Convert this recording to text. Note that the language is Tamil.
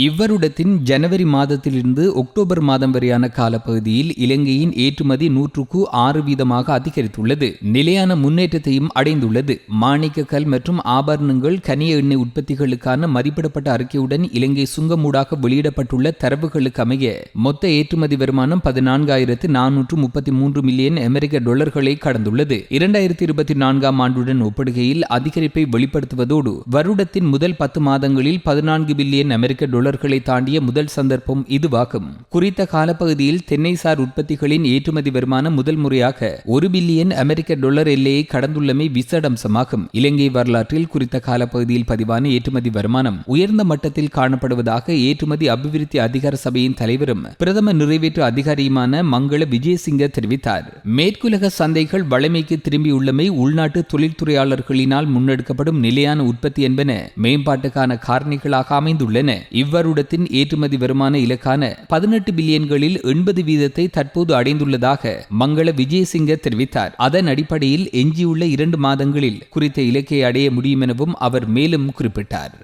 இவ்வருடத்தின் ஜனவரி மாதத்திலிருந்து அக்டோபர் மாதம் வரையான காலப்பகுதியில் இலங்கையின் ஏற்றுமதி 106% அதிகரித்துள்ளது. நிலையான முன்னேற்றத்தையும் அடைந்துள்ளது. மாணிக்கக்கல் மற்றும் ஆபரணங்கள், கனிய எண்ணெய் உற்பத்திகளுக்கான மதிப்பிடப்பட்ட அறிக்கையுடன் இலங்கை சுங்கமூடாக வெளியிடப்பட்டுள்ள தரவுகளுக்கு அமைய மொத்த ஏற்றுமதி வருமானம் 14,433 மில்லியன் அமெரிக்க டாலர்களை கடந்துள்ளது. 2024 ஆண்டுடன் ஒப்பிடுகையில் அதிகரிப்பை வெளிப்படுத்துவதோடு வருடத்தின் முதல் 10 மாதங்களில் 14 பில்லியன் அமெரிக்க டாலர்களை தாண்டிய முதல் சந்தர்ப்பம் இதுவாகும். குறித்த காலப்பகுதியில் தென்னைசார் உற்பத்திகளின் ஏற்றுமதி வருமானம் முதல் முறையாக 1 பில்லியன் அமெரிக்க டாலர் எல்லையை கடந்துள்ளமை விசேடம்சமாகும். இலங்கை வரலாற்றில் குறித்த காலப்பகுதியில் பதிவான ஏற்றுமதி வருமானம் உயர்ந்த மட்டத்தில் காணப்படுவதாக ஏற்றுமதி அபிவிருத்தி அதிகார சபையின் தலைவரும் பிரதம நிறைவேற்று அதிகாரியுமான மங்கள விஜயசிங்க தெரிவித்தார். மேற்குலக சந்தைகள் வளமைக்கு திரும்பியுள்ளமை உள்நாட்டு தொழில்துறையாளர்களினால் முன்னெடுக்கப்படும் நிலையான உற்பத்தி என்பன மேம்பாட்டுக்கான காரணிகளாக அமைந்துள்ளன. இவ்வருடத்தின் ஏற்றுமதி வருமான இலக்கான 18 பில்லியன்களில் 80% தற்போது அடைந்துள்ளதாக மங்கள விஜயசிங்க தெரிவித்தார். அதன் அடிப்படையில் எஞ்சியுள்ள 2 மாதங்களில் குறித்த இலக்கை அடைய முடியும் எனவும் அவர் மேலும் குறிப்பிட்டார்.